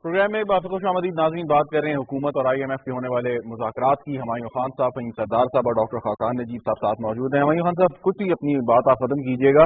Programme میں بات خوش آمدید ناظرین، بات کر رہے ہیں حکومت اور آئی ایم ایف کے ہونے والے مذاکرات کی. ہمایوں خان صاحب، فہیم سردار صاحب اور ڈاکٹر خاقان نجیب صاحب ساتھ موجود ہیں. ہمایوں خان صاحب، کچھ ہی اپنی بات آپ ختم کیجیے گا.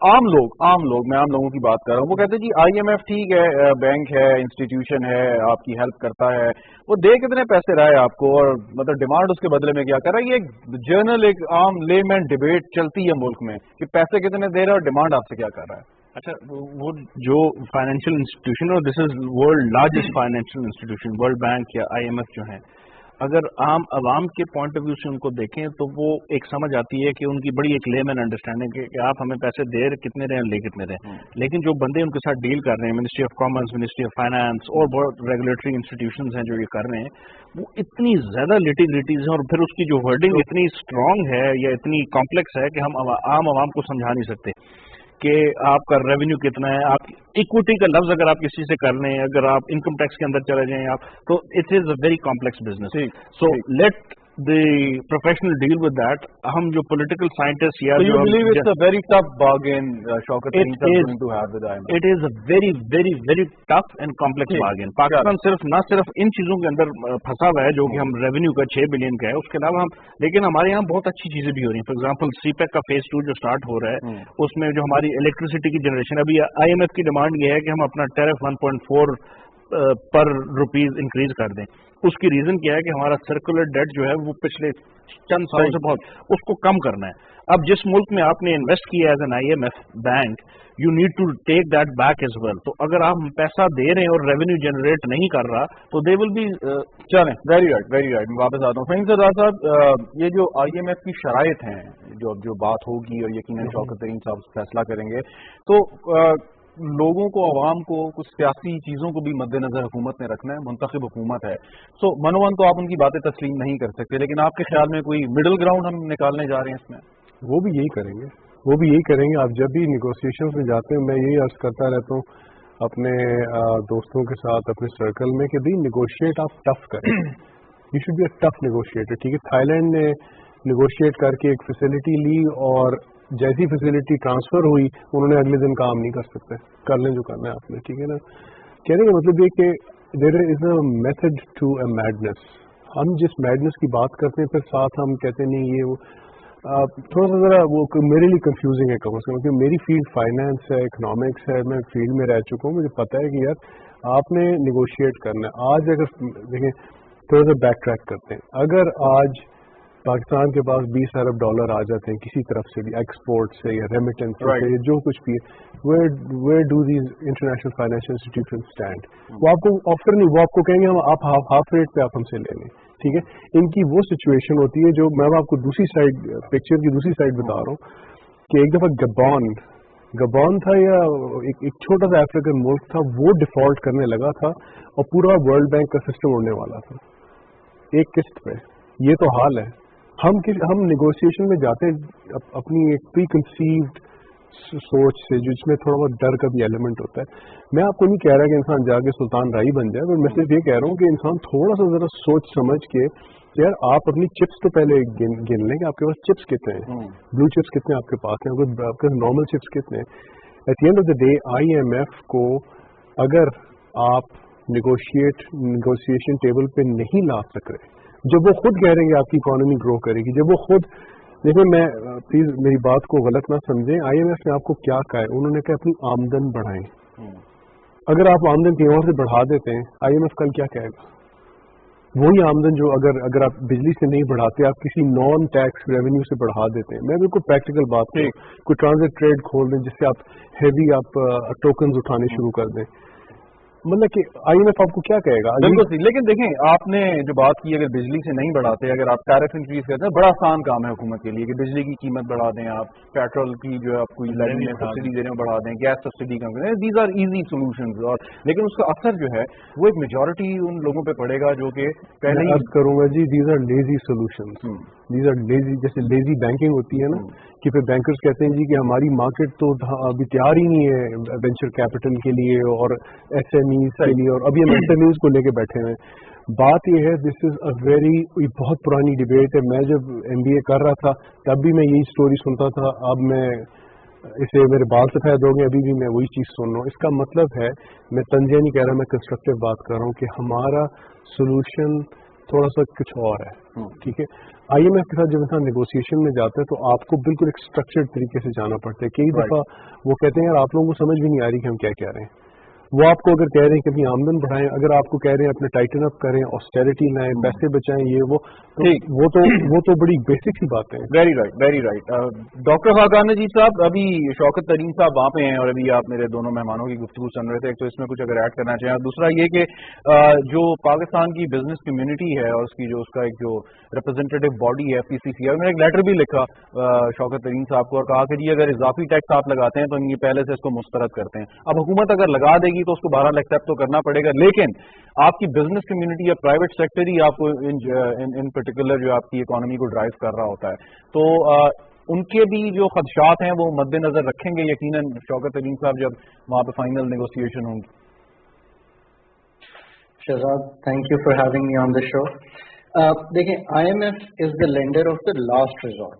عام لوگ میں عام لوگوں کی بات کر رہا ہوں، وہ کہتے ہیں جی آئی ایم ایف ٹھیک ہے، بینک ہے، انسٹیٹیوشن ہے، آپ کی ہیلپ کرتا ہے، وہ دے کتنے پیسے رہا ہے آپ کو، اور مطلب ڈیمانڈ اس کے بدلے میں کیا کر رہا ہے. یہ ایک جرنل، ایک عام لے مین ڈبیٹ چلتی ہے ملک میں کہ پیسے کتنے دے رہا ہے اور ڈیمانڈ آپ سے کیا کر رہا ہے. اچھا، وہ جو فائنینشیل انسٹیٹیوشن، اور this is world largest financial institution, world bank یا آئی ایم ایف جو ہیں، اگر عام عوام کے پوائنٹ آف ویو سے ان کو دیکھیں تو وہ ایک سمجھ آتی ہے کہ ان کی بڑی ایک لیمن انڈرسٹینڈنگ ہے کہ آپ ہمیں پیسے دے رہے کتنے رہے ہیں، لے کتنے رہے. لیکن جو بندے ان کے ساتھ ڈیل کر رہے ہیں، ministry of commerce, ministry of finance اور بہت ریگولیٹری انسٹیٹیوشنز ہیں جو یہ کر رہے ہیں، وہ اتنی زیادہ لیٹیز ہیں، اور پھر اس کی جو ورڈنگ اتنی اسٹرانگ ہے یا اتنی کمپلیکس ہے کہ ہم عام عوام کو سمجھا نہیں سکتے کہ آپ کا ریونیو کتنا ہے. آپ اکوٹی کا لفظ اگر آپ کسی سے کر لیں، اگر آپ انکم ٹیکس کے اندر چلے جائیں آپ، تو it is a very complex business. So let the professional deal with that. ہم جو پولیٹیکل سائنٹسٹ یا you believe it's a very tough bargain, Shaukat Tareen sir is going to have with IMF? It is a very very very tough and complex bargain. Pakistan نہ صرف ان چیزوں کے اندر پھنسا ہوا ہے جو کہ ہم ریونیو کا 6 بلین کا ہے، اس کے علاوہ لیکن ہمارے یہاں بہت اچھی چیزیں بھی ہو رہی ہیں. فار ایگزامپل سی پیک کا فیز 2 جو اسٹارٹ ہو رہا ہے، اس میں جو ہماری الیکٹریسٹی کی جنریشن، ابھی آئی ایم ایف کی ڈیمانڈ یہ ہے کہ ہم اپنا ٹیرف 1.4 پر روپیز انکریز کر دیں. اس کی ریزن کیا ہے کہ ہمارا سرکولر ڈیٹ جو ہے وہ پچھلے چند سالوں سے بہت، اس کو کم کرنا ہے. اب جس ملک میں آپ نے انویسٹ کیا as an I M F bank, you need to take that back as well. تو اگر آپ پیسہ دے رہے ہیں اور ریونیو جنریٹ نہیں کر رہا تو دے ول بی. چلیں، ویری رائٹ. میں واپس آتا ہوں. فہیم سردار صاحب، یہ جو آئی ایم ایف کی شرائط ہیں، جو بات ہوگی اور یقیناً شوکت ترین صاحب فیصلہ کریں گے، تو لوگوں کو، عوام کو، کچھ سیاسی چیزوں کو بھی مد نظر حکومت نے رکھنا ہے. منتخب حکومت ہے، سو منوان تو آپ ان کی باتیں تسلیم نہیں کر سکتے، لیکن آپ کے خیال میں کوئی مڈل گراؤنڈ ہم نکالنے جا رہے ہیں اس میں؟ وہ بھی یہی کریں گے. آپ جب بھی نیگوسیشن میں جاتے ہیں، میں یہی عرض کرتا رہتا ہوں اپنے دوستوں کے ساتھ، اپنے سرکل میں، کہ بھائی نیگوشیٹ آپ ٹف کریں. You should be a tough negotiator. ٹھیک ہے، تھائی لینڈ نے نیگوشیٹ کر کے ایک فیسلٹی لی، اور جیسی فیسلٹی ٹرانسفر ہوئی انہوں نے اگلے دن کام نہیں کر سکتے. کر لیں جو کرنا ہے آپ نے. ٹھیک ہے نا. کہنے کا مطلب یہ کہ there is a method to a madness. ہم جس میڈنس کی بات کرتے ہیں، پھر ساتھ ہم کہتے ہیں نہیں یہ وہ تھوڑا سا ذرا وہ میرے لیے کنفیوزنگ ہے کم از کم، کیونکہ میری فیلڈ فائنینس ہے، اکنامکس ہے، میں فیلڈ میں رہ چکا ہوں. مجھے پتہ ہے کہ یار آپ نے نیگوشیٹ کرنا ہے. آج اگر دیکھیں، تھوڑا سا بیک ٹریک کرتے ہیں، اگر آج پاکستان کے پاس $20 ارب آ جاتے ہیں کسی طرف سے بھی، ایکسپورٹ سے یا ریمیٹنس سے، جو کچھ بھی ہے، where do these international financial institution stand? وہ آپ کو آفر نہیں، وہ آپ کو کہیں گے آپ ہاف ریٹ پہ آپ ہم سے لے لیں. ٹھیک ہے. ان کی وہ سچویشن ہوتی ہے جو میں آپ کو دوسری سائڈ، پکچر کی دوسری سائڈ بتا رہا ہوں، کہ ایک دفعہ گبون تھا یا ایک چھوٹا سا افریقن ملک تھا، وہ ڈیفالٹ کرنے لگا تھا اور پورا ورلڈ بینک کا سسٹم اڑنے والا تھا ایک قسط پہ. یہ تو حال ہے. ہم نیگوسیشن میں جاتے ہیں اپنی ایک پری کنسیوڈ سوچ سے، جس میں تھوڑا بہت ڈر کا بھی ایلیمنٹ ہوتا ہے. میں آپ کو نہیں کہہ رہا کہ انسان جا کے سلطان رائی بن جائے، پر میں صرف یہ کہہ رہا ہوں کہ انسان تھوڑا سا ذرا سوچ سمجھ کے، یار آپ اپنی چپس تو پہلے گن لیں کہ آپ کے پاس چپس کتنے ہیں، بلو چپس کتنے آپ کے پاس ہیں، آپ کے نارمل چپس کتنے ہیں. At the end of the day I M F کو اگر آپ نیگوشیشن ٹیبل پہ نہیں لا سک رہے، جب وہ خود کہہ رہے ہیں کہ آپ کی اکانومی گرو کرے گی، جب وہ خود دیکھیں، میں پلیز میری بات کو غلط نہ سمجھیں، آئی ایم ایف نے آپ کو کیا کہا ہے؟ انہوں نے کہا اپنی آمدن بڑھائیں. اگر آپ آمدن کہیں اور سے بڑھا دیتے ہیں، آئی ایم ایف کل کیا کہے گا؟ وہی آمدن جو اگر آپ بجلی سے نہیں بڑھاتے، آپ کسی نان ٹیکس ریونیو سے بڑھا دیتے ہیں. میں بالکل پریکٹیکل بات کروں، کوئی ٹرانزٹ ٹریڈ کھول دیں جس سے آپ ہیوی ٹوکنز اٹھانے شروع کر دیں، مطلب کہ آئی ایم ایف آپ کو کیا کہے گا؟ بالکل. لیکن دیکھیں، آپ نے جو بات کی، اگر بجلی سے نہیں بڑھاتے، اگر آپ ٹیرف انکریز کرتے ہیں، بڑا آسان کام ہے حکومت کے لیے کہ بجلی کی قیمت بڑھا دیں، آپ پیٹرول کی جو آپ کو سبسڈی دے رہے ہیں بڑھا دیں، گیس سبسڈی کم کریں. These are easy solutions. لیکن اس کا اثر جو ہے وہ ایک میجورٹی ان لوگوں پہ پڑے گا جو کہ پہلے ہی عرض کروں گا جی، these are lazy solutions. These are lazy, جیسے لیزی بینکنگ ہوتی ہے نا، کہ پھر بینکرز کہتے ہیں جی کہ ہماری مارکیٹ تو ابھی تیار ہی نہیں ہے وینچر کیپٹل کے لیے اور ایس ایم ایز کے لیے، اور ابھی ہم ایس ایم ایز کو لے کے بیٹھے ہوئے ہیں. بات یہ ہے، دس از اے ویری بہت پرانی ڈبیٹ ہے. میں جب ایم بی اے کر رہا تھا تب بھی میں یہی سٹوری سنتا تھا. اب میں इससे मेरे बाल सफ़ेद हो गए, अभी भी मैं वही चीज़ सुन रहा हूँ। इसका मतलब है, मैं तंजिया नहीं कह रहा, मैं कंस्ट्रक्टिव बात कर रहा हूँ कि हमारा सोल्यूशन थोड़ा सा कुछ और है। ठीक है, IMF के साथ जब इंसान नेगोशिएशन में जाता है तो आपको बिल्कुल एक स्ट्रक्चर्ड तरीके से जाना पड़ता है। कई दफ़ा वो कहते हैं यार आप लोगों को समझ भी नहीं आ रही कि हम क्या कह रहे हैं। वो आपको अगर कह रहे हैं कि अपनी आमदन बढ़ाएं, अगर आपको कह रहे हैं अपने टाइटन अप करें, ऑस्टेरिटी लाएं, पैसे बचाएं, ये वो तो बड़ी बेसिक सी बातें हैं। Very right. Doctor Khaqan Najib sahab, अभी शौकत तरीन साहब वहाँ पे हैं और अभी आप मेरे दोनों मेहमानों की गुफ्तगू सुन रहे थे, एक तो इसमें कुछ अगर ऐड करना चाहें, और दूसरा ये कि जो पाकिस्तान की बिजनेस कम्युनिटी है और उसका एक जो रिप्रेजेंटेटिव बॉडी है PCCI, मैंने एक लेटर भी लिखा शौकत तरीन साहब को और कहा कि जी अगर इजाफी टैक्स आप लगाते हैं तो ये पहले से इसको मुस्तरद करते हैं। अब हुकूमत अगर लगा देगी तो उसको बहरहाल एक्सेप्ट तो करना पड़ेगा, लेकिन आपकी बिजनेस कम्युनिटी या प्राइवेट सेक्टर ही आपको इन पर्टिकुलर जो आपकी इकोनॉमी को ड्राइव कर रहा होता है, तो उनके भी जो खदशात हैं वो मद्देनजर रखेंगे यकीनन शौकत तरीन साहब जब वहाँ पे फाइनल नेगोशिएशन होंगी। Shahzad, thank you for having me on the show. देखिए, IMF is the lender of the last resort.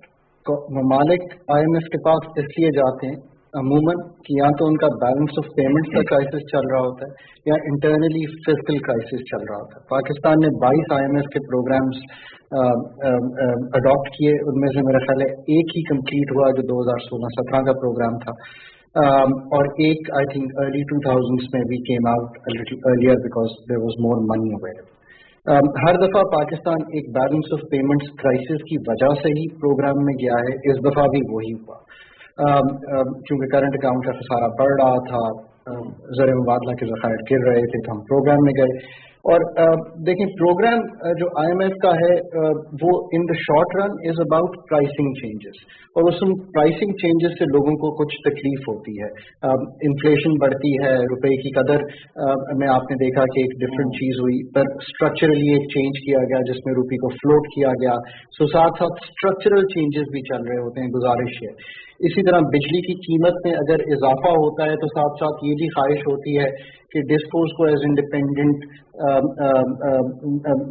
ममालिक IMF के पास इसलिए जाते हैं अमूमन कि या तो उनका बैलेंस ऑफ पेमेंट्स का क्राइसिस चल रहा होता है या इंटरनली फिस्कल क्राइसिस चल रहा होता है। पाकिस्तान ने 22 IMF के प्रोग्राम्स अडॉप्ट किए, उनमें से मेरा ख्याल है एक ही कंप्लीट हुआ जो 2016-17 का प्रोग्राम था, और एक आई थिंक अर्ली 2000s में भी came out a little earlier because there was more money available. हर दफ़ा पाकिस्तान एक बैलेंस ऑफ पेमेंट्स क्राइसिस की वजह से ही प्रोग्राम में गया है, इस दफ़ा भी वही हुआ क्योंकि करंट अकाउंट का खसारा बढ़ रहा था, ज़र मुबादला के ज़खायर गिर रहे थे, तो हम प्रोग्राम में गए। और देखें, प्रोग्राम जो IMF का है वो in the short run is about pricing changes, और उस प्राइसिंग चेंजेस से लोगों को कुछ तकलीफ होती है। इन्फ्लेशन बढ़ती है, रुपए की कदर में आपने देखा कि एक डिफरेंट चीज़ हुई, पर स्ट्रक्चरली एक चेंज किया गया जिसमें रुपये को फ्लोट किया गया। सो साथ साथ स्ट्रक्चरल चेंजेस भी चल रहे होते हैं। गुजारिश है इसी तरह बिजली की कीमत में अगर इजाफा होता है तो साथ साथ ये भी ख्वाहिश होती है कि डिस्कोस को एज इंडिपेंडेंट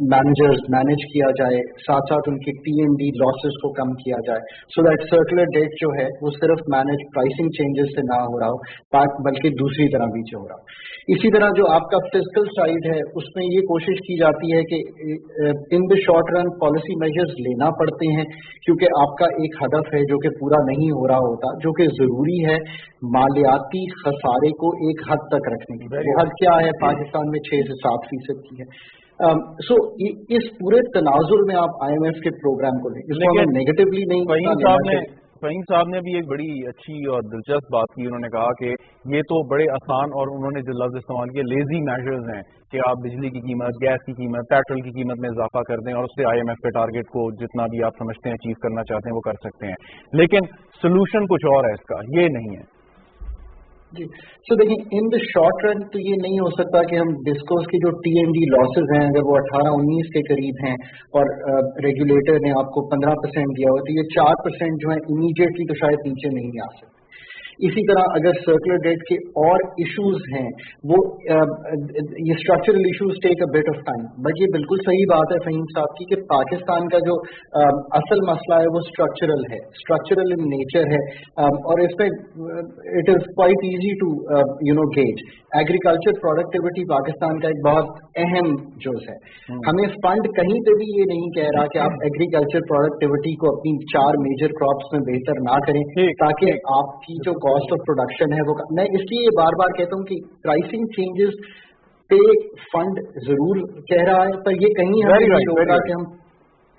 मैनेजर्स मैनेज किया जाए, साथ साथ उनकी TND लॉसेस को कम किया जाए, सो दैट सर्कुलर डेट जो है वो सिर्फ मैनेज प्राइसिंग चेंजेस से ना हो रहा हो बल्कि दूसरी तरह भी हो रहा हो। इसी तरह जो आपका फिस्कल साइड है उसमें ये कोशिश की जाती है कि in the short run policy measures लेना पड़ते हैं क्योंकि आपका एक हदफ है जो कि पूरा नहीं हो रहा होता, जो कि ज़रूरी है मालियाती खसारे को एक हद तक रखने की। वो हद क्या है? पाकिस्तान में 6 से 7% की है। सो इस पूरे तनाजुर में आप IMF के प्रोग्राम को लें, इसको हमें नेगेटिवली नहीं। फ़हीम साहब ने भी एक बड़ी अच्छी और दिलचस्प बात की। उन्होंने कहा कि ये तो बड़े आसान, और उन्होंने जो लफ्ज़ इस्तेमाल किया, लेजी मेजर्स हैं कि आप बिजली की कीमत, गैस की कीमत, पेट्रोल की कीमत में इजाफा कर दें और उससे IMF के टारगेट को जितना भी आप समझते हैं अचीव करना चाहते हैं वो कर सकते हैं, लेकिन सोल्यूशन कुछ और है इसका, ये नहीं है जी। सो देखिए, इन द शॉर्ट रन तो ये नहीं हो सकता कि हम डिस्कोस की जो TND लॉसेज हैं अगर वो 18-19 के करीब हैं और रेगुलेटर ने आपको 15% दिया हो तो ये 4% जो है इमीडिएटली तो शायद नीचे नहीं आ सकते। इसी तरह अगर सर्कुलर डेट के और इश्यूज हैं वो ये structural issues take a bit of time, but ये बिल्कुल सही बात है फ़हीम साहब की कि पाकिस्तान का जो असल मसला है वो स्ट्रक्चरल है, स्ट्रक्चरल इन नेचर है, और इसमें it is quite easy to gauge. Agriculture productivity Pakistan का एक बहुत अहम जुज़ है। हमें फंड कहीं पे भी ये नहीं कह रहा कि आप एग्रीकल्चर प्रोडक्टिविटी को अपनी 4 मेजर क्रॉप्स में बेहतर ना करें ताकि आपकी जो कॉस्ट ऑफ प्रोडक्शन है वो, मैं इसलिए ये बार बार कहता हूँ कि प्राइसिंग चेंजेस पे फंड जरूर कह रहा है, पर ये कहीं हमें नहीं रोक रहा कि हम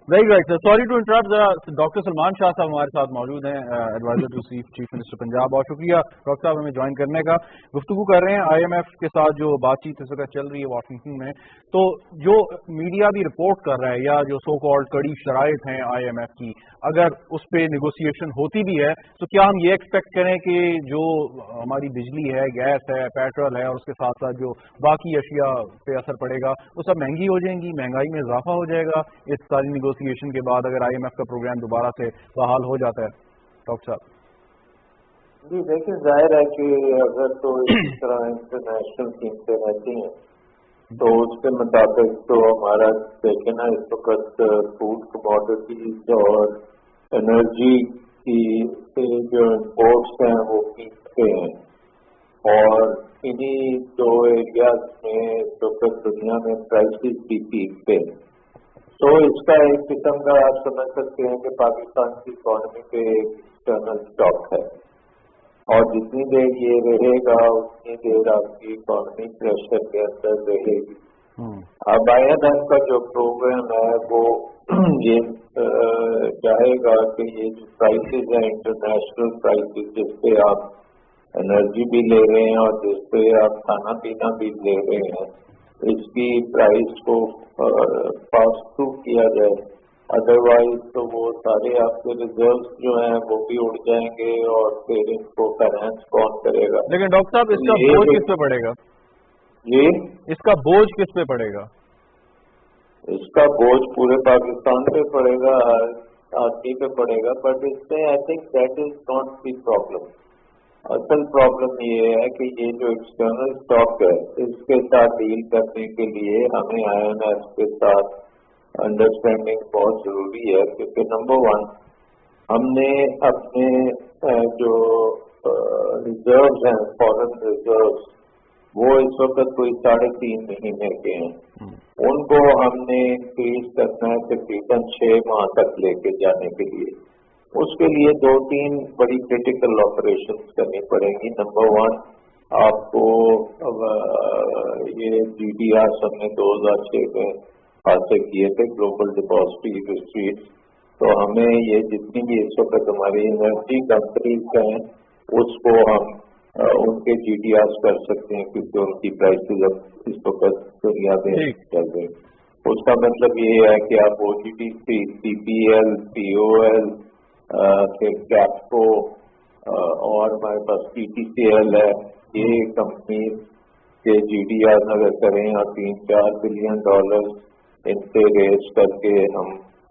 very right sir, sorry to interrupt. जरा डॉक्टर सलमान शाह साहब हमारे साथ मौजूद हैं, adviser to chief minister Punjab. बहुत शुक्रिया डॉक्टर साहब हमें ज्वाइन करने का। गुफ्तगू कर रहे हैं IMF के साथ जो बातचीत इस वक्त चल रही है वाशिंगटन में, तो जो मीडिया भी रिपोर्ट कर रहा है या जो सो कॉल्ड कड़ी शराइत हैं IMF की, अगर उस पर नेगोशिएशन होती भी है तो क्या हम ये एक्सपेक्ट करें कि जो हमारी बिजली है, गैस है, पेट्रोल है और उसके साथ साथ जो बाकी अशिया पे असर पड़ेगा वो सब महंगी हो जाएंगी, महंगाई में इजाफा हो जाएगा इस सारी नेगोशिएशन के बाद अगर IMF का प्रोग्राम दोबारा से बहाल हो जाता है? डॉक्टर साहब जी देखिए, जाहिर है कि अगर तो इस तरह इंटरनेशनल कीमतें रहती हैं तो उसके मुताबिक तो हमारा देखें ना, इस वक्त फूड कमोडिटीज और एनर्जी की जो इम्पोर्ट्स हैं वो पीक पे हैं, और इन्हीं दो एरियाज में तो फिर दुनिया में प्राइसेस भी पीक पे हैं। तो इसका एक किस्म का आप समझ सकते हैं कि पाकिस्तान की इकॉनमी पे एक्सटर्नल स्टॉक है, और जितनी देर ये रहेगा उतनी देर आपकी इकॉनमी प्रेशर के अंदर रहेगी। अब IMF का जो प्रोग्राम है वो ये चाहेगा कि ये जो प्राइसेस हैं इंटरनेशनल प्राइसेस, जिस पे आप एनर्जी भी ले रहे हैं और जिस पे आप खाना पीना भी ले रहे हैं, इसकी प्राइस को पास थ्रू किया जाए, अदरवाइज तो वो सारे आपके रिजर्व्स जो हैं वो भी उड़ जाएंगे और फिर इनको फाइनेंस कौन करेगा। लेकिन डॉक्टर साहब इसका ये बोझ जो- किस पे पड़ेगा? ये इसका बोझ किस पे पड़ेगा? इसका बोझ पूरे पाकिस्तान पे पड़ेगा, हर आदमी पे पड़ेगा, बट इसमें I think that is not the problem. असल प्रॉब्लम ये है कि ये जो एक्सटर्नल स्टॉक है इसके साथ डील करने के लिए हमें IMF के साथ अंडरस्टैंडिंग बहुत जरूरी है, क्योंकि नंबर वन, हमने अपने जो रिजर्व्स हैं, फॉरेन रिजर्व्स, वो इस वक्त कोई 3.5 महीने के हैं, उनको हमने इंक्रीज करना है तकरीबन 6 माह तक लेके जाने के लिए। उसके लिए 2-3 बड़ी क्रिटिकल ऑपरेशन करनी पड़ेंगी। नंबर वन, आपको ये GDR हमने 2006 में हासिल किए थे, ग्लोबल डिपॉजिटरी रिसीट्स, तो हमें ये जितनी भी इस वक्त हमारी एनर्जी कंपनीज हैं उसको हम उनके GDRs कर सकते हैं, क्योंकि उनकी प्राइसेस अब इस वक्त दुनिया में चल रही। उसका मतलब ये है कि आप OGTC, CPL, POL, फिर कैप्को और हमारे पास PTCL है, ये कंपनी के GDR अगर करें और $3-4 बिलियन इनसे रेज करके हम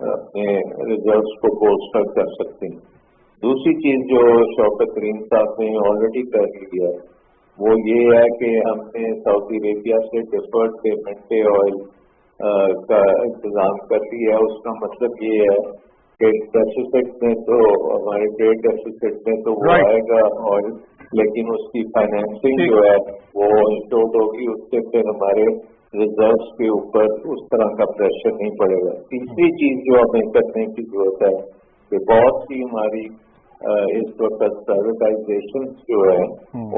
अपने रिजर्व्स को बोस्टर कर सकते हैं। दूसरी चीज जो शौकत करीम साहब ने ऑलरेडी कर ली है वो ये है कि हमने सऊदी अरेबिया से डिफर्ड पेमेंट पे ऑयल का इंतजाम कर लिया है। उसका मतलब ये है कि डेफिसिट में तो हमारे ट्रेड डेफिसिट में तो वो आएगा ऑयल, लेकिन उसकी फाइनेंसिंग जो है वो इंस्टॉर्ड होगी, उससे फिर हमारे रिजर्व्स के ऊपर उस तरह का प्रेशर नहीं पड़ेगा। तीसरी चीज जो हमें करने की जरूरत है कि बहुत सी हमारी इस वक्त प्राइवेटाइजेशन जो है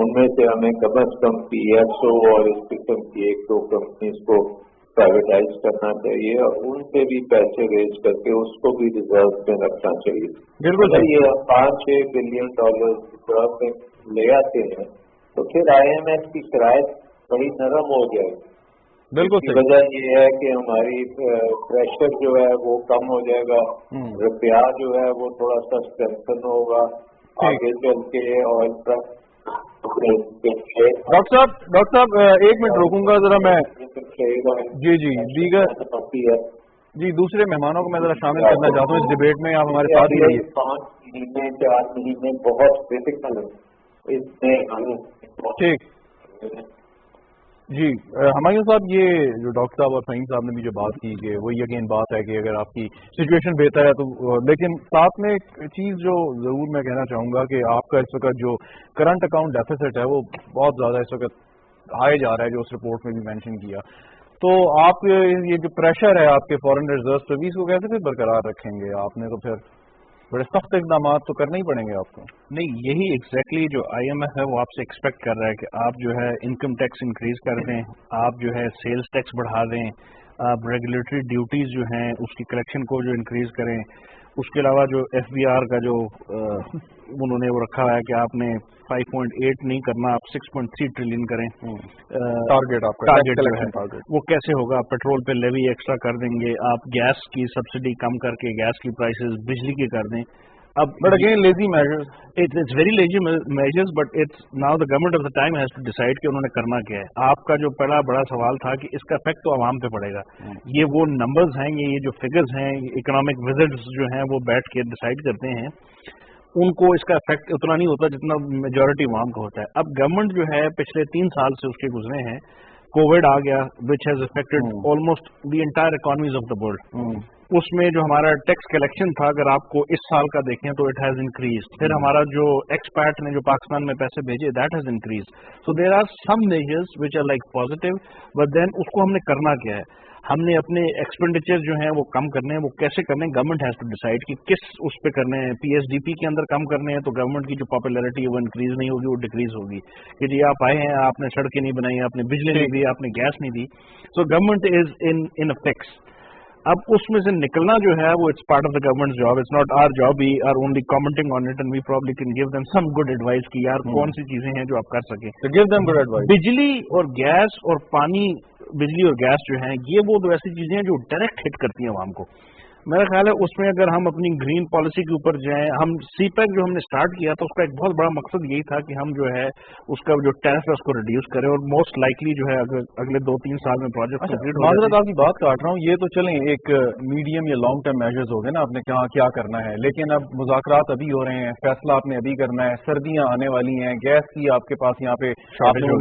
उनमें से हमें कम अज कम PSO और इस किस्म की 1-2 कंपनीज को प्राइवेटाइज करना चाहिए और उनसे भी पैसे रेज करके उसको भी रिजर्व में रखना चाहिए। बिल्कुल अगर ये 5-6 बिलियन डॉलर रिजर्व में ले आते हैं तो फिर IMF की शराइत बड़ी नरम हो जाएगी। बिल्कुल इसकी वजह ये है कि हमारी प्रेशर जो है वो कम हो जाएगा, रुपया जो है वो थोड़ा सा स्ट्रेंथन होगा आगे चल के ऑयल प्राइस। डॉक्टर साहब 1 मिनट रोकूंगा जरा मैं। जी दीगर जी दूसरे मेहमानों को मैं जरा शामिल करना चाहता हूँ इस डिबेट में, आप हमारे साथ ही रहिए। 5 महीने 4 महीने बहुत क्रिटिकल है इसमें। ठीक जी हुमायूं साहब, ये जो डॉक्टर साहब और फहीम साहब ने भी जो बात की कि वही अगेन बात है कि अगर आपकी सिचुएशन बेहतर है तो, लेकिन साथ में एक चीज़ जो ज़रूर मैं कहना चाहूँगा कि आपका इस वक्त जो करंट अकाउंट डेफिसिट है वो बहुत ज़्यादा इस वक्त आए जा रहा है, जो उस रिपोर्ट में भी मेंशन किया। तो आप ये जो प्रेशर है आपके फॉरेन रिजर्व पे भी, इसको कैसे फिर बरकरार रखेंगे? आपने तो फिर बड़े सख्त इकदाम तो करने ही पड़ेंगे आपको। नहीं, यही एग्जैक्टली जो IMF है वो आपसे एक्सपेक्ट कर रहा है कि आप जो है इनकम टैक्स इंक्रीज कर दें, आप जो है सेल्स टैक्स बढ़ा दें, आप रेगुलेटरी ड्यूटीज जो हैं उसकी कलेक्शन को जो इंक्रीज करें। उसके अलावा जो FBR का जो उन्होंने वो रखा है कि आपने 5.8 नहीं करना, आप 6.3 ट्रिलियन करें टारगेट आपका टारगेट वो कैसे होगा? पेट्रोल पे लेवी एक्स्ट्रा कर देंगे, आप गैस की सब्सिडी कम करके गैस की प्राइसेस बिजली की कर दें। अब but again lazy measures, it's very lazy measures, but it's now the government of the time has to decide कि उन्होंने करना क्या है। आपका जो पहला बड़ा सवाल था कि इसका इफेक्ट तो आवाम पे पड़ेगा, ये वो नंबर्स हैं, ये जो फिगर्स हैं, इकोनॉमिक विजिट्स जो हैं वो बैठ के डिसाइड करते हैं, उनको इसका इफेक्ट उतना नहीं होता जितना मेजॉरिटी आवाम का होता है। अब गवर्नमेंट जो है पिछले 3 साल से उसके गुजरे हैं, कोविड आ गया which has affected almost the entire economies of the world. उसमें जो हमारा टैक्स कलेक्शन था, अगर आपको इस साल का देखें तो इट हैज इंक्रीज. फिर हमारा जो एक्सपैट ने जो पाकिस्तान में पैसे भेजे, that has increase. So there are some measures which are like positive, but then उसको हमने करना क्या है. हमने अपने एक्सपेंडिचर जो हैं वो कम करने हैं. वो कैसे करने हैं, गवर्नमेंट हैज टू डिसाइड कि किस उस पे करने हैं. पीएसडीपी के अंदर कम करने हैं तो गवर्नमेंट की जो पॉपुलैरिटी है वो इंक्रीज नहीं होगी, वो डिक्रीज होगी. कि जी आप आए हैं, आपने सड़कें नहीं बनाई, आपने बिजली नहीं दी, आपने गैस नहीं दी. So government is in a fix. अब उसमें से निकलना जो है वो it's part of the government job, it's not our job. We are only commenting on it and we probably can give them some good advice कि यार कौन सी चीजें हैं जो आप कर सकें. तो गिव देम गुड एडवाइस. बिजली और गैस और पानी, बिजली और गैस जो हैं ये वो दो ऐसी चीजें हैं जो डायरेक्ट हिट करती हैं आवाम को. मेरा ख्याल है उसमें अगर हम अपनी ग्रीन पॉलिसी के ऊपर जाएं, हम सीपैक जो हमने स्टार्ट किया था उसका एक बहुत बड़ा मकसद यही था कि हम जो है उसका जो टैरिफ है उसको रिड्यूस करें, और मोस्ट लाइकली जो है अगले 2-3 साल में प्रोजेक्ट कंप्लीट हो माजरत आपकी बात काट रहा हूँ, ये तो चलें एक मीडियम या लॉन्ग टर्म मेजर्स हो गए ना, आपने कहा क्या करना है. लेकिन अब मुज़ाकरात अभी हो रहे हैं, फैसला आपने अभी करना है, सर्दियां आने वाली हैं, गैस की आपके पास यहाँ पे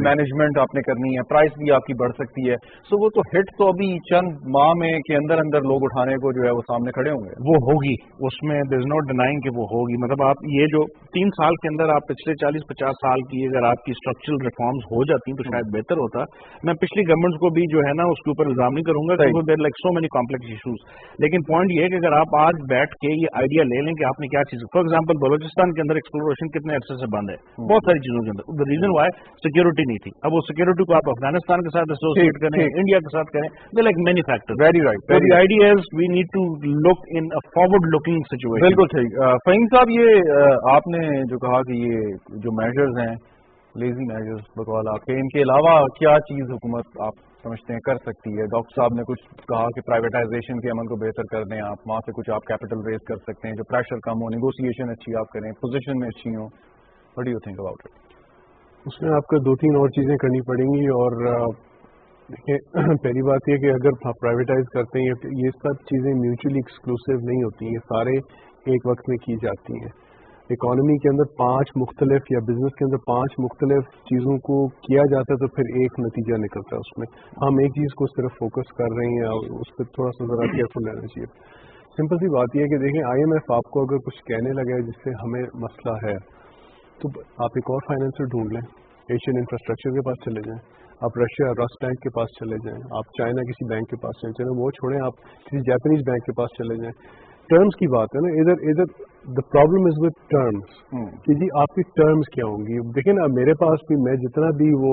मैनेजमेंट आपने करनी है, प्राइस भी आपकी बढ़ सकती है. सो वो तो हिट तो अभी चंद माह में के अंदर अंदर लोग उठाने को जो है वो सामने खड़े होंगे. वो होगी, उसमें देयर इज नो डिनाइंग कि वो होगी. मतलब आप ये जो 3 साल के अंदर आप पिछले 40-50 साल की अगर आपकी स्ट्रक्चरल रिफॉर्म्स हो जाती तो शायद बेहतर होता. मैं पिछली गवर्नमेंट्स को भी जो है ना उसके ऊपर इल्जाम नहीं करूंगा क्योंकि there like so many complex issues. लेकिन पॉइंट ये है कि अगर आप आज बैठ के ये आइडिया ले लें कि आपने क्या चीज, फॉर एग्जाम्पल बलोचिस्तान के अंदर एक्सप्लोरेशन कितने अरसे से बंद है, बहुत सारी चीजों के अंदर. द रीजन वाई सिक्योरिटी नहीं थी. अब वो सिक्योरिटी को आप अफगानिस्तान के साथ एसोसिएट करें, इंडिया के साथ करें, they like many factors. Very right. So the idea is we need to look in a forward-looking situation. बिल्कुल ठीक. फहीम साहब, ये आपने जो कहा कि ये जो मेजर्स हैं, लेजी मेजर्स बकवाल आपके, इनके अलावा क्या चीज़ हुकूमत आप समझते हैं कर सकती है? डॉक्टर साहब ने कुछ कहा कि प्राइवेटाइजेशन के अमल को बेहतर कर दें आप, वहाँ से कुछ आप कैपिटल रेज कर सकते हैं, जो प्रेशर कम हो, नेगोशिएशन अच्छी आप करें, पोजीशन में अच्छी हो. What do you think about it? उसमें आपको 2-3 और चीज़ें करनी पड़ेंगी. और देखिए, पहली बात यह कि अगर आप प्राइवेटाइज करते हैं, ये सब चीज़ें म्यूचुअली एक्सक्लूसिव नहीं होती हैं, सारे एक वक्त में की जाती हैं. इकॉनमी के अंदर 5 मुख्तलिफ या बिजनेस के अंदर 5 मुख्तलिफ चीज़ों को किया जाता है तो फिर एक नतीजा निकलता है उसमें. हम एक चीज़ को सिर्फ फोकस कर रहे हैं और उस पर थोड़ा सा ज़रा केयरफुल रहना चाहिए. सिंपल सी बात यह है कि देखें, IMF आपको अगर कुछ कहने लगे जिससे हमें मसला है तो आप एक और फाइनेंसर ढूंढ लें. एशियन इंफ्रास्ट्रक्चर के पास चले जाएं, आप रशिया रस बैंक के पास चले जाएं, आप चाइना किसी बैंक के पास चले जाएं, वो छोड़ें, आप किसी जापानीज बैंक के पास चले जाएं. टर्म्स की बात है ना, इधर the problem is with terms कि जी आपकी टर्म्स क्या होंगी. देखिए ना, मेरे पास भी, मैं जितना भी वो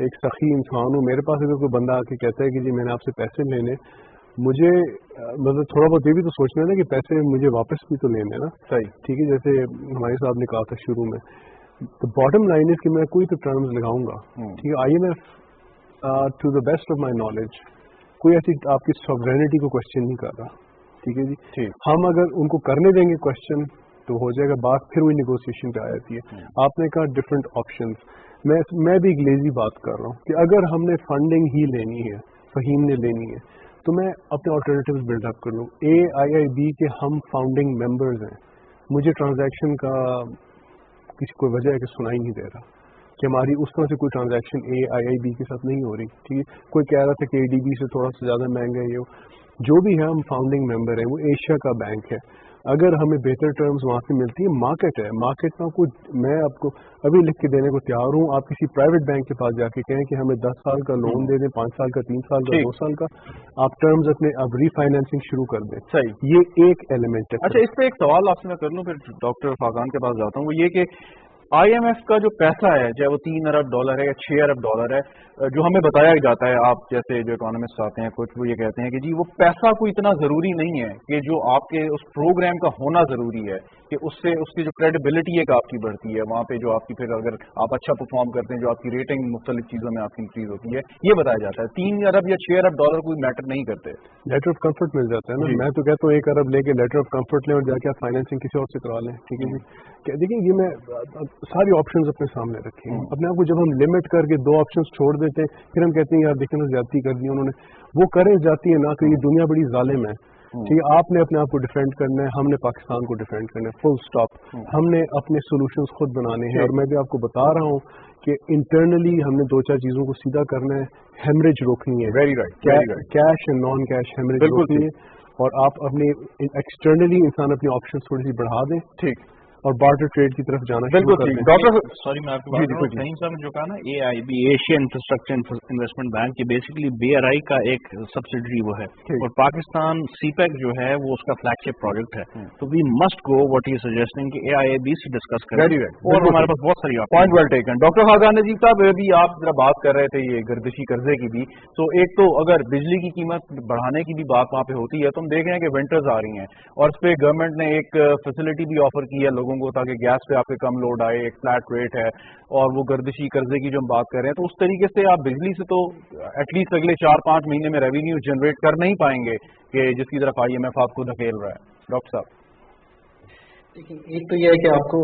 एक सखी इंसान हूँ, मेरे पास अगर कोई बंदा आके कहता है कि जी मैंने आपसे पैसे लेने, मुझे मतलब थोड़ा बहुत ये भी तो सोचना है ना कि पैसे मुझे वापस भी तो लेने ना. सही, ठीक है. जैसे हमारे साहब ने कहा था शुरू में, तो बॉटम लाइन इज कि मैं कोई तो टर्म्स लगाऊंगा. ठीक है. IMF to the best of my knowledge कोई ऐसी आपकी सॉवरेनिटी को क्वेश्चन नहीं कर रहा. ठीक है जी. ठीक. हम अगर उनको करने देंगे क्वेश्चन तो हो जाएगा बात, फिर वही निगोशिएशन पे आ जाती है. आपने कहा डिफरेंट ऑप्शंस, मैं भी एक लेजी बात कर रहा हूँ कि अगर हमने फंडिंग ही लेनी है, फहीम ने लेनी है, तो मैं अपने ऑल्टरनेटिव्स बिल्डअप कर लूँ. AIIB के हम फाउंडिंग मेंबर्स हैं. मुझे ट्रांजैक्शन का किसी कोई वजह है कि सुनाई नहीं दे रहा कि हमारी उस तरह से कोई ट्रांजैक्शन AIIB के साथ नहीं हो रही. ठीक है. कोई कह रहा था कि ADB से थोड़ा सा ज़्यादा महंगा है. ये जो भी है, हम फाउंडिंग मेंबर हैं, वो एशिया का बैंक है. अगर हमें बेहतर टर्म्स वहाँ से मिलती है, मार्केट है, मार्केट में कुछ, मैं आपको अभी लिख के देने को तैयार हूँ. आप किसी प्राइवेट बैंक के पास जाके कहें कि हमें 10 साल का लोन दे दें, 5 साल का, 3 साल का, 2 साल का, आप टर्म्स अपने अब रीफाइनेंसिंग शुरू कर दें. सही. ये एक एलिमेंट है. अच्छा, इस पे एक सवाल आपसे मैं कर लूँ, फिर डॉक्टर खाकान के पास जाता हूँ. वो ये कि IMF का जो पैसा है, चाहे वो $3 अरब है या $6 अरब है, जो हमें बताया जाता है, आप जैसे जो इकोनॉमिस्ट आते हैं कुछ, वो ये कहते हैं कि जी वो पैसा कोई इतना ज़रूरी नहीं है कि जो आपके उस प्रोग्राम का होना ज़रूरी है कि उससे उसकी जो क्रेडिबिलिटी एक आपकी बढ़ती है, वहाँ पे जो आपकी फिर अगर आप अच्छा परफॉर्म करते हैं, जो आपकी रेटिंग मुख्तलिफ चीज़ों में आपकी इंक्रीज होती है, ये बताया जाता है. $3 अरब या $6 अरब कोई मैटर नहीं करते. लेटर ऑफ कंफर्ट मिल जाता है ना. मैं तो कहता हूँ 1 अरब लेके लेटर ऑफ कंफर्ट लें और जाके आप फाइनेंसिंग किसी और से करा लें. ठीक है जी. देखिए, ये मैं सारी ऑप्शंस अपने सामने रखे हैं. अपने आप को जब हम लिमिट करके 2 ऑप्शंस छोड़ देते हैं, फिर हम कहते हैं यार देखिए ना ज्यादती कर दी उन्होंने. वो करें जाती है ना कि ये दुनिया बड़ी जालिम है. ठीक है. आपने अपने आप को डिफेंड करना है, हमने पाकिस्तान को डिफेंड करना है. Full stop. हमने अपने सोल्यूशंस खुद बनाने हैं. और मैं भी आपको बता रहा हूँ कि इंटरनली हमने 2-4 चीजों को सीधा करना है. हेमरेज रोकनी है. Very right. Cash and non cash haemorrhage रोकनी है. और आप अपने एक्सटर्नली इंसान अपनी ऑप्शन थोड़ी सी बढ़ा दें, ठीक, और बार्टर ट्रेड की तरफ जाना शुरू बिल्कुल कर ठीक। दें। डॉक्टर सॉरी मैं आपकी बात कर रहा हूँ, फहीम साहब ने जो कहा ना AIB, Asia infrastructure investment bank, ये बेसिकली BRI का एक सब्सिडरी वो है, और पाकिस्तान CPEC जो है वो उसका फ्लैगशिप प्रोजेक्ट है। तो we must go what he suggesting कि AIB से डिस्कस करें, Very well. और हमारे पास बहुत सारी point well taken. Doctor Khaqan Najib sahab, अभी आप जरा बात कर रहे थे ये गर्दिशी कर्जे की भी, तो एक तो अगर बिजली की कीमत बढ़ाने की भी बात वहाँ पे होती है, तो हम देख रहे हैं कि विंटर्स आ रही हैं और इस पे गवर्नमेंट ने एक फैसिलिटी भी ऑफर की है लोगों को, ताकि गैस पे आपके कम लोड आए, एक फ्लैट रेट है, और वो गर्दिशी कर्जे की जो हम बात कर रहे हैं, तो उस तरीके से आप बिजली से तो एटलीस्ट अगले 4-5 महीने में रेवेन्यू जनरेट कर नहीं पाएंगे कि जिसकी तरफ IMF आपको धकेल रहा है। डॉक्टर साहब, देखिए, एक तो यह है कि आपको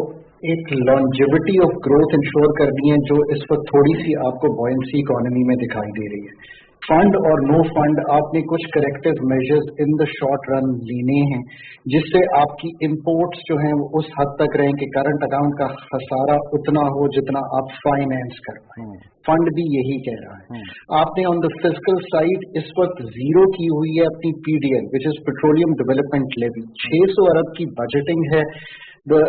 एक लॉन्जेविटी ऑफ ग्रोथ इंश्योर करनी है, जो इस वक्त थोड़ी सी आपको बॉयंसी इकोनॉमी में दिखाई दे रही है। फंड और नो फंड, आपने कुछ corrective measures in the short run लेने हैं, जिससे आपकी इंपोर्ट्स जो हैं वो उस हद तक रहें कि करंट अकाउंट का खसारा उतना हो जितना आप फाइनेंस कर पाएं। फंड भी यही कह रहा है। आपने ऑन द फिस्कल साइड इस वक्त जीरो की हुई है अपनी PDL, which is petroleum development levy, 600 अरब की बजटिंग है, the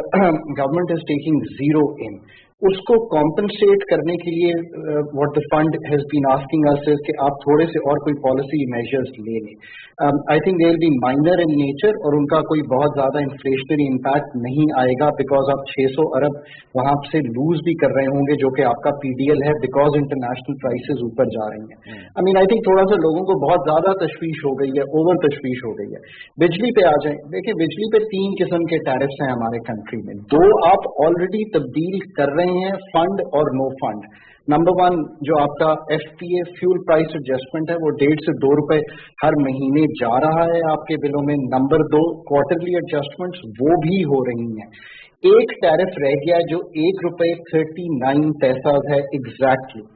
government is taking zero in. उसको कॉम्पनसेट करने के लिए what the fund has been asking us is कि आप थोड़े से और कोई पॉलिसी मेजर्स ले लें। I think they will be minor in nature, और उनका कोई बहुत ज्यादा इन्फ्लेशनरी इम्पैक्ट नहीं आएगा, बिकॉज आप 600 अरब वहां से लूज भी कर रहे होंगे, जो कि आपका PDL है, बिकॉज इंटरनेशनल प्राइसेस ऊपर जा रही हैं। आई मीन, आई थिंक थोड़ा सा लोगों को बहुत ज्यादा तशवीश हो गई है, ओवर तशवीश हो गई है। बिजली पे आ जाए, देखिए बिजली पे 3 किस्म के टैरिफ्स हैं हमारे कंट्री में। 2 आप ऑलरेडी तब्दील कर रहे हैं, फंड और नो फंड। नंबर 1 जो आपका FPA फ्यूल प्राइस एडजस्टमेंट है, वो 1.5 से 2 रुपए हर महीने जा रहा है आपके बिलों में। नंबर 2 क्वार्टरली एडजस्टमेंट्स वो भी हो रही हैं। एक टैरिफ रह गया जो 1 रुपए 39 पैसा है एग्जैक्टली,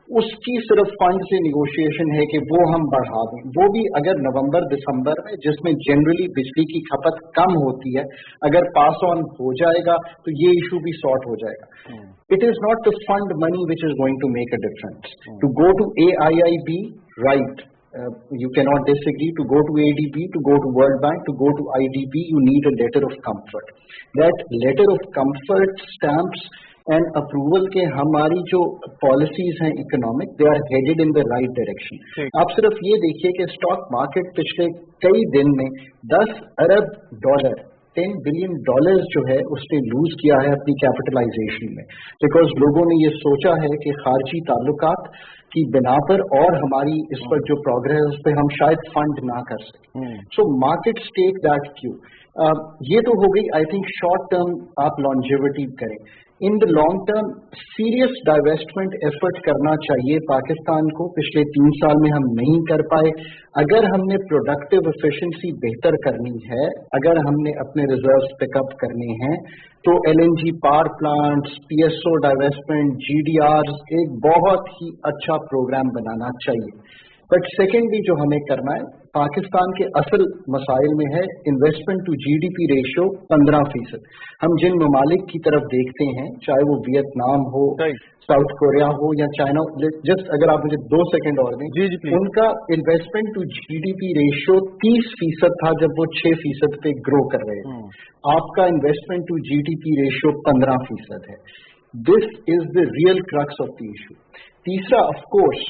उसकी सिर्फ फंड से निगोशिएशन है कि वो हम बढ़ा दें, वो भी अगर नवंबर दिसंबर में, जिसमें जनरली बिजली की खपत कम होती है, अगर पास ऑन हो जाएगा तो ये इशू भी सॉर्ट हो जाएगा। It is not the fund money which is going to make a difference. To go to AIIB, right, you cannot disagree. To go to ADB, to go to World Bank, to go to IDB, you need a letter of comfort. That letter of comfort stamps and approval के हमारी जो policies हैं economic, they are headed in the right direction. आप सिर्फ ये देखिए कि stock market पिछले कई दिन में $10 अरब, $10 बिलियन जो है उसने लूज किया है अपनी कैपिटलाइजेशन में, बिकॉज लोगों ने ये सोचा है कि खारजी ताल्लुकात की बिना पर और हमारी इस पर जो प्रोग्रेस है उस पर हम शायद फंड ना कर सकें। So markets take that cue. ये तो हो गई आई थिंक शॉर्ट टर्म आप लॉन्जेविटी करें। In the long term serious divestment effort करना चाहिए पाकिस्तान को। पिछले 3 साल में हम नहीं कर पाए। अगर हमने प्रोडक्टिव एफिशिएंसी बेहतर करनी है, अगर हमने अपने रिजर्व्स पिकअप करने हैं, तो LNG power plants, PSO divestment, GDRs एक बहुत ही अच्छा प्रोग्राम बनाना चाहिए। बट सेकेंडली जो हमें करना है, पाकिस्तान के असल मसाइल में है इन्वेस्टमेंट टू GDP रेशियो 15%। हम जिन ममालिक की तरफ देखते हैं, चाहे वो वियतनाम हो, साउथ कोरिया हो या चाइना, जस्ट अगर आप मुझे 2 सेकंड और दें, उनका इन्वेस्टमेंट टू GDP रेशियो 30% था जब वो 6% पे ग्रो कर रहे थे। आपका इन्वेस्टमेंट टू GDP रेशियो 15% है। This is the real crux of the issue. तीसरा, ऑफ कोर्स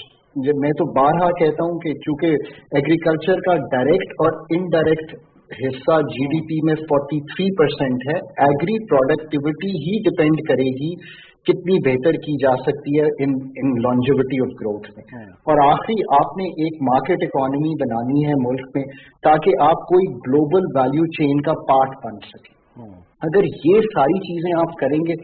मैं तो बारहा कहता हूं कि चूंकि एग्रीकल्चर का डायरेक्ट और इनडायरेक्ट हिस्सा GDP में 43% है, एग्री प्रोडक्टिविटी ही डिपेंड करेगी कितनी बेहतर की जा सकती है इन लॉन्जेविटी ऑफ ग्रोथ में। और आखिरी, आपने एक मार्केट इकोनॉमी बनानी है मुल्क में, ताकि आप कोई ग्लोबल वैल्यू चेन का पार्ट बन सके। अगर ये सारी चीजें आप करेंगे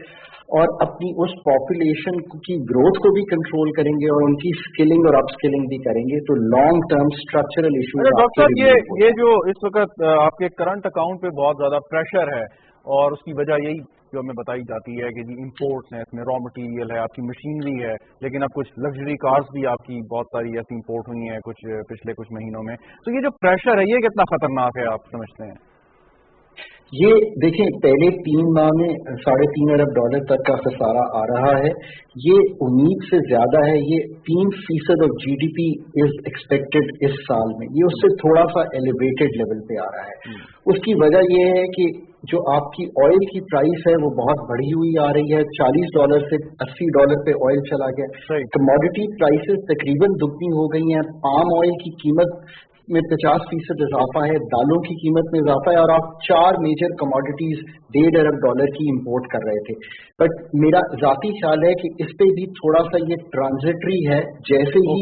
और अपनी उस पॉपुलेशन की ग्रोथ को भी कंट्रोल करेंगे और उनकी स्किलिंग और अपस्किलिंग भी करेंगे, तो long term structural issues. Doctor साहब, ये जो इस वक्त आपके करंट अकाउंट पे बहुत ज्यादा प्रेशर है, और उसकी वजह यही जो हमें बताई जाती है कि जी इंपोर्ट्स हैं, इसमें रॉ मटेरियल है, आपकी मशीनरी है, लेकिन अब कुछ लग्जरी कार्स भी आपकी बहुत सारी ऐसी इंपोर्ट हुई हैं पिछले कुछ महीनों में। तो ये जो प्रेशर है, ये कितना खतरनाक है आप समझते हैं? ये देखें, पहले 3 माह में $3.5 अरब तक का खसारा आ रहा है। ये उम्मीद से ज्यादा है। ये 3% ऑफ GDP इज एक्सपेक्टेड इस साल में। ये उससे थोड़ा सा एलिवेटेड लेवल पे आ रहा है। उसकी वजह ये है कि जो आपकी ऑयल की प्राइस है वो बहुत बढ़ी हुई आ रही है। $40 से $80 पे ऑयल चला गया। कमोडिटी प्राइसेस तकरीबन दुगनी हो गई हैं। पाम ऑयल की कीमत में 50% इजाफा है, दालों की कीमत में इजाफा है, और आप 4 मेजर कमोडिटीज $1.5 अरब की इंपोर्ट कर रहे थे। बट मेरा जाती ख्याल है कि इस पे भी थोड़ा सा ये ट्रांजिटरी है। जैसे ही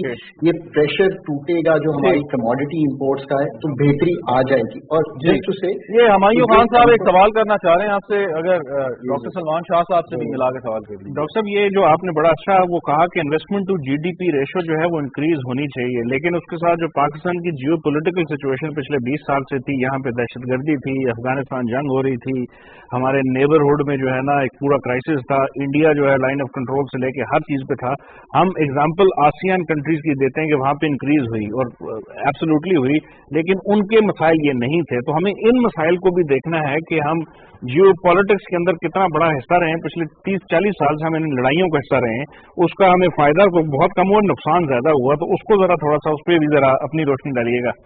ये प्रेशर टूटेगा जो हमारी कमोडिटी इंपोर्ट्स का है तो बेहतरी आ जाएगी। और जस्ट से ये हमायूं खान साहब एक सवाल करना चाह रहे हैं आपसे, अगर डॉक्टर सलमान शाह साहब से भी मिला के सवाल कर लीजिए। डॉक्टर साहब, ये जो आपने बड़ा अच्छा वो कहा कि इन्वेस्टमेंट टू GDP रेशो जो है वो इंक्रीज होनी चाहिए, लेकिन उसके साथ जो पाकिस्तान की जियो पॉलिटिकल सिचुएशन पिछले 20 साल से थी, यहाँ पे दहशतगर्दी थी, अफगानिस्तान जंग हो रही थी, हमारे नेबरहुड में जो है ना एक पूरा क्राइसिस था, इंडिया जो है लाइन ऑफ कंट्रोल से लेके हर चीज पे था। हम एग्जांपल आसियान कंट्रीज की देते हैं कि वहां पे इंक्रीज हुई और एब्सोल्युटली हुई, लेकिन उनके मसाइल ये नहीं थे। तो हमें इन मसाइल को भी देखना है कि हम जियो पॉलिटिक्स के अंदर कितना बड़ा हिस्सा रहे हैं। पिछले 30-40 साल से हम इन लड़ाइयों का हिस्सा रहे हैं, उसका हमें फायदा तो बहुत कम हुआ, नुकसान ज्यादा हुआ। तो उसको जरा थोड़ा सा उस पर भी जरा अपनी रोशनी डालिएगा।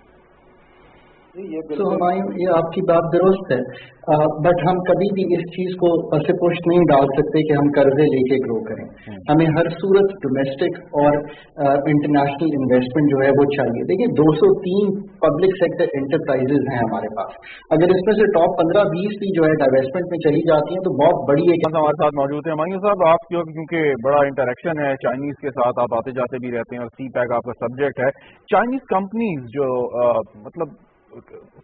तो हमायूं, ये आपकी बात दुरुस्त है, बट हम कभी भी इस चीज को पसेपुश नहीं डाल सकते कि हम कर्जे लेके ग्रो करें। हमें हर सूरत डोमेस्टिक और इंटरनेशनल इन्वेस्टमेंट जो है वो चाहिए। देखिए, 203 पब्लिक सेक्टर एंटरप्राइजेज हैं हमारे पास। अगर इसमें से टॉप 15-20 भी जो है डाइवेस्टमेंट में चली जाती हैं तो बहुत बड़ी एक हमारे साथ मौजूद है। हमायूं साहब, आप क्योंकि बड़ा इंटरेक्शन है चाइनीज के साथ, आप आते जाते भी रहते हैं और CPEC आपका सब्जेक्ट है। चाइनीज कंपनीज जो मतलब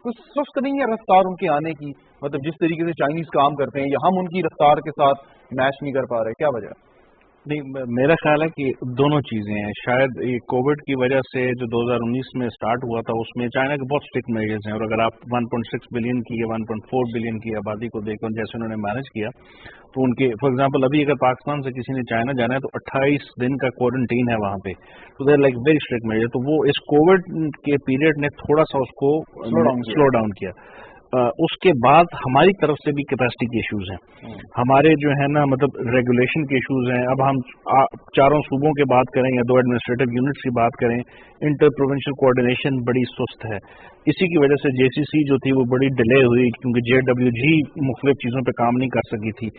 कुछ सुस्त नहीं है रफ्तार उनके आने की, मतलब जिस तरीके से चाइनीज काम करते हैं या हम उनकी रफ्तार के साथ मैच नहीं कर पा रहे, क्या वजह? नहीं, मेरा ख्याल है कि दोनों चीजें हैं। शायद ये कोविड की वजह से जो 2019 में स्टार्ट हुआ था उसमें चाइना के बहुत स्ट्रिक्ट मेजर्स हैं, और अगर आप 1.6 बिलियन की या 1.4 बिलियन की आबादी को देखकर जैसे उन्होंने मैनेज किया, तो उनके फॉर एग्जांपल अभी अगर पाकिस्तान से किसी ने चाइना जाना है तो 28 दिन का क्वारंटीन है वहां पे, तो there like very strict measure. तो वो इस कोविड के पीरियड ने थोड़ा सा उसको स्लो डाउन किया। उसके बाद हमारी तरफ से भी कैपेसिटी के इश्यूज हैं, हमारे जो है ना मतलब रेगुलेशन के इश्यूज हैं। अब हम चारों सूबों की बात करें या 2 एडमिनिस्ट्रेटिव यूनिट्स की बात करें, इंटर प्रोविंशियल कोऑर्डिनेशन बड़ी सुस्त है। इसी की वजह से JCC जो थी वो बड़ी डिले हुई, क्योंकि JWG मुख्तलिफ चीज़ों पे काम नहीं कर सकी थी।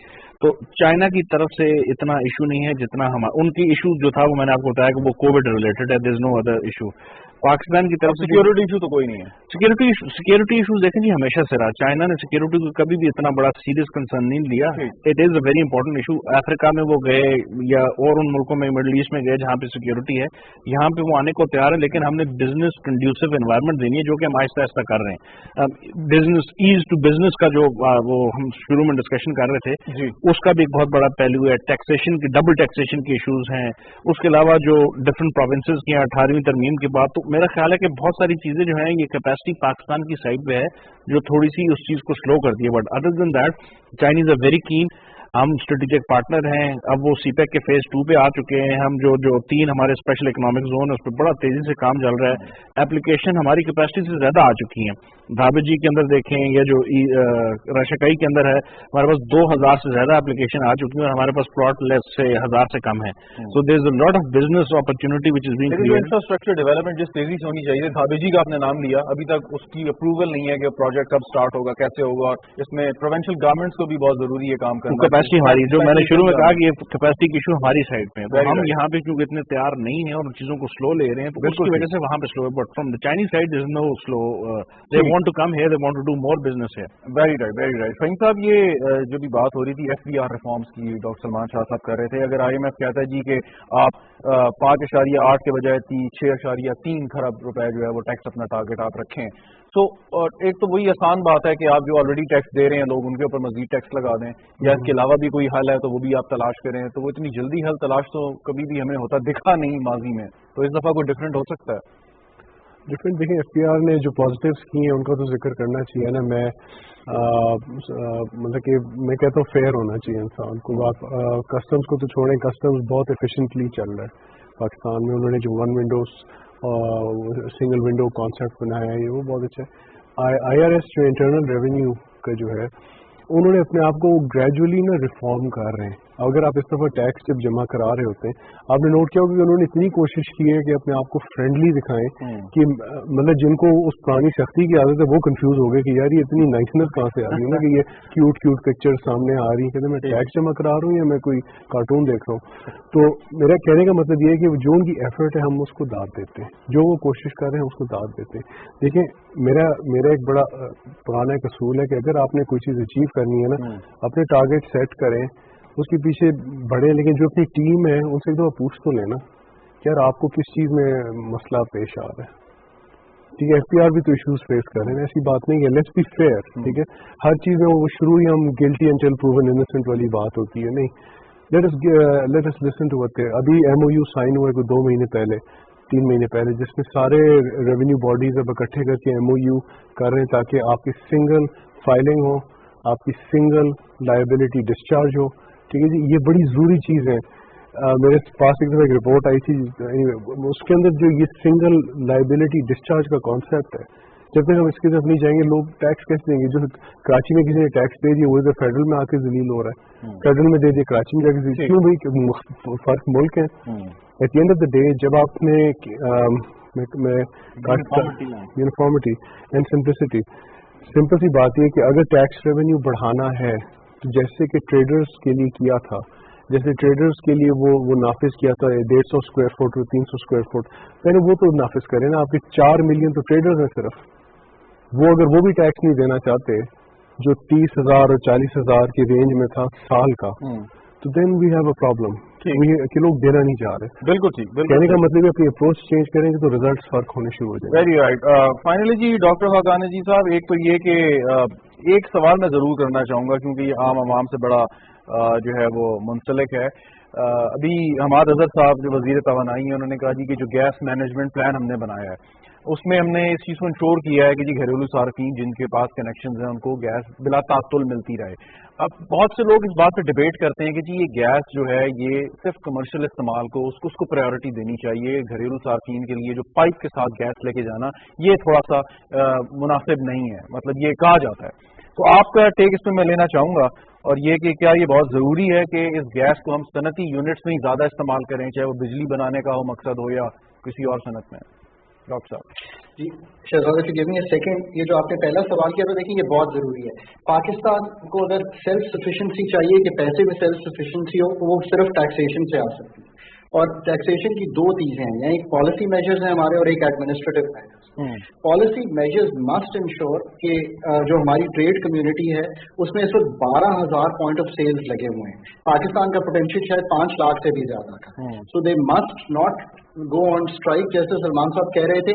तो चाइना की तरफ से इतना इशू नहीं है जितना उनकी इशू जो था वो मैंने आपको बताया कि वो कोविड रिलेटेड है, there is no other issue. Pakistan की तरफ से सिक्योरिटी इशू तो कोई नहीं है। सिक्योरिटी इशूज देखें जी हमेशा से रहा। चाइना ने सिक्योरिटी को कभी भी इतना बड़ा सीरियस कंसर्न नहीं लिया। It is a very important issue. Africa में वो गए या और उन मुल्कों में, मिडल ईस्ट में गए जहां पे सिक्योरिटी है, यहाँ पे वो आने को तैयार है, लेकिन हमने बिजनेस कंड्यूसिव एनवायरनमेंट देनी है, जो कि हम आहिस्ता आहिस्ता कर रहे हैं। बिजनेस ईज टू बिजनेस का जो वो हम शुरू में डिस्कशन कर रहे थे, उसका भी एक बहुत बड़ा पहलू है। टैक्सेशन की, डबल टैक्सेशन के इशूज हैं। उसके अलावा जो डिफरेंट प्रोविंसेस की 18वीं तरमीम के बाद, तो मेरा ख्याल है कि बहुत सारी चीजें जो हैं ये कैपेसिटी पाकिस्तान की साइड पे है जो थोड़ी सी उस चीज को स्लो करती है। But other than that Chinese are very keen. हम स्ट्रेटेजिक पार्टनर हैं। अब वो CPEC के फेज 2 पे आ चुके हैं। हम जो 3 हमारे स्पेशल इकोनॉमिक जोन है उस पर बड़ा तेजी से काम चल रहा है। एप्लीकेशन हमारी कैपेसिटी से ज्यादा आ चुकी हैं। धाबे जी के अंदर देखें या जो राशिकाई के अंदर है, हमारे पास 2000 से ज्यादा एप्लीकेशन आ चुकी है और हमारे पास प्लॉट लेस से 1000 से कम है। So there is a lot of business opportunity which is being created. Infrastructure development जिस तेजी से होनी चाहिए, धाबे जी का आपने नाम लिया, अभी तक उसकी अप्रूवल नहीं है कि प्रोजेक्ट कब स्टार्ट होगा, कैसे होगा। इसमें प्रोविंशियल गवर्नमेंट्स को भी बहुत जरूरी है काम करना। कैपेसिटी हमारी, जो मैंने शुरू में कहा कि ये कैपेसिटी की इशू हमारी साइड पे है, तो हम यहाँ पे क्योंकि इतने तैयार नहीं है और चीजों को स्लो ले रहे हैं, तो उसकी वजह से वहां पे स्लो है। But from the Chinese side there is no slow. They want to come here, they want to do more business here. Very right, very right. Fahim sahab, ये जो भी बात हो रही थी FBR रिफॉर्म्स की, डॉक्टर सलमान शाह साहब कर रहे थे। अगर IMF कहता है जी कि आप 5.8 के बजाय 6.3 खरब रुपए जो है वो टैक्स अपना टारगेट आप रखें, तो एक तो वही आसान बात है कि आप जो ऑलरेडी टैक्स दे रहे हैं लोग उनके ऊपर मजीद टैक्स लगा दें, या इसके अलावा भी कोई हल है तो वो भी आप तलाश करें। तो वो इतनी जल्दी हल तलाश तो कभी भी हमें होता दिखा नहीं माजी में, तो इस दफा कोई डिफरेंट हो सकता है। डिफरेंट देखिए, FBR ने जो पॉजिटिव्स की हैं उनका तो जिक्र करना चाहिए ना। मैं मतलब कि मैं कहता हूँ फेयर होना चाहिए इंसान को। आप कस्टम्स को तो छोड़ें, कस्टम्स बहुत एफिशिएंटली चल रहा है पाकिस्तान में। उन्होंने जो सिंगल विंडो कॉन्सेप्ट बनाया है, ये वो बहुत अच्छा है। IRS जो इंटरनल रेवेन्यू का जो है उन्होंने अपने आप को ग्रेजुअली ना रिफॉर्म कर रहे हैं. अगर आप इस दफ़ा टैक्स जब जमा करा रहे होते हैं, आपने नोट किया होगा कि उन्होंने इतनी कोशिश की है कि अपने आप को फ्रेंडली दिखाएं कि मतलब जिनको उस पुरानी सख्ती की आदत है वो कंफ्यूज हो गए कि यार ये इतनी नाइसनेस कहाँ से आ रही है ना कि ये क्यूट क्यूट पिक्चर सामने आ रही है, कहते मैं टैक्स जमा करा रहा हूँ या मैं कोई कार्टून देख रहा हूँ. तो मेरा कहने का मतलब ये है कि जो उनकी एफर्ट है हम उसको दाद देते हैं, जो वो कोशिश कर रहे हैं उसको दाद देते हैं. देखें मेरा एक बड़ा पुराना एक असूल है कि अगर आपने कोई चीज़ अचीव करनी है ना, अपने टारगेट सेट करें, उसके पीछे बढ़े, लेकिन जो अपनी टीम है उनसे एक दफ़ा पूछ तो लेना कि यार आपको किस चीज़ में मसला पेश आ रहा है. ठीक है, FPR भी तो इश्यूज फेस कर रहे हैं, ऐसी बात नहीं है. Let's be fair. ठीक है, हर चीज़ में वो शुरू ही हम गिल्टी अनटिल प्रूवन इनोसेंट वाली बात होती है. नहीं, let us listen to what अभी MOU साइन हुआ है 2 महीने पहले, 3 महीने पहले, जिसमें सारे रेवेन्यू बॉडीज अब इकट्ठे करके MOU कर रहे हैं ताकि आपकी सिंगल फाइलिंग हो, आपकी सिंगल लायबिलिटी डिस्चार्ज हो. ठीक है जी, ये बड़ी ज़रूरी चीज़ है. मेरे पास एक दफ़ा एक रिपोर्ट आई थी, उसके अंदर जो ये सिंगल लायबिलिटी डिस्चार्ज का कॉन्सेप्ट है, जब तक हम इसकी तरफ नहीं जाएंगे लोग टैक्स कैसे देंगे. जो कराची में किसी ने टैक्स दे दिया वो इधर फेडरल में आके जलील हो रहा है, फेडरल में दे दिया कराची में जाके, क्यों भाई फर्क मुल्क है. At the end of the day जब आपने यूनिफॉर्मिटी एंड सिंप्लिसिटी, सिंपल सी बात ये कि अगर टैक्स रेवेन्यू बढ़ाना है तो जैसे कि ट्रेडर्स के लिए किया था, जैसे ट्रेडर्स के लिए वो नाफिज किया था 150 स्क्वायर फुट और 300 स्क्वायर फुट, पहले वो तो नाफिज करें ना. आपके 4 मिलियन तो ट्रेडर्स हैं सिर्फ, वो अगर वो भी टैक्स नहीं देना चाहते जो 30,000 और 40,000 की रेंज में था साल का, तो then we have a problem कि लोग देना नहीं चाह रहे. बिल्कुल ठीक. कहने का मतलब है अपनी अप्रोच चेंज करेंगे तो रिजल्ट फर्क होने शुरू हो जाएंगे. Very right. फाइनली जी डॉक्टर खाकान जी साहब, एक तो ये कि एक सवाल मैं ज़रूर करना चाहूँगा क्योंकि ये आम आवाम से बड़ा जो है वो मुंसलिक है. अभी हमाद अजहर साहब जो वज़ीर तवानाई हैं उन्होंने कहा जी कि जो गैस मैनेजमेंट प्लान हमने बनाया है उसमें हमने इस चीज़ को इंश्योर किया है कि जी घरेलू सार्फिन जिनके पास कनेक्शन हैं उनको गैस बिला तातुल मिलती रहे. अब बहुत से लोग इस बात पर डिबेट करते हैं कि जी ये गैस जो है ये सिर्फ कमर्शियल इस्तेमाल को उसको प्रायोरिटी देनी चाहिए, घरेलू सार्फिन के लिए जो पाइप के साथ गैस लेके जाना ये थोड़ा सा मुनासिब नहीं है, मतलब ये कहा जाता है. तो आपका टेक इस पर मैं लेना चाहूँगा, और ये कि क्या ये बहुत ज़रूरी है कि इस गैस को हम सनती यूनिट्स में ही ज़्यादा इस्तेमाल करें, चाहे वो बिजली बनाने का हो मकसद हो या किसी और सनत में. डॉक्टर साहब जी Shahzad, give me a second. ये जो आपने पहला सवाल किया तो देखिए ये बहुत ज़रूरी है. पाकिस्तान को अगर सेल्फ सफिशिएंसी चाहिए कि पैसे में सेल्फ सफिशिएंसी हो तो वो सिर्फ टैक्सेशन से आ सकती है. और टैक्सेशन की 2 चीज़ें हैं, एक पॉलिसी मेजर्स हैं हमारे और एक administrative measures. Policy measures must ensure कि जो हमारी ट्रेड कम्युनिटी है उसमें इस वक्त 12,000 पॉइंट ऑफ सेल्स लगे हुए हैं. पाकिस्तान का पोटेंशियल शायद 5 लाख से भी ज्यादा का. So they must not go on strike, जैसे सलमान साहब कह रहे थे.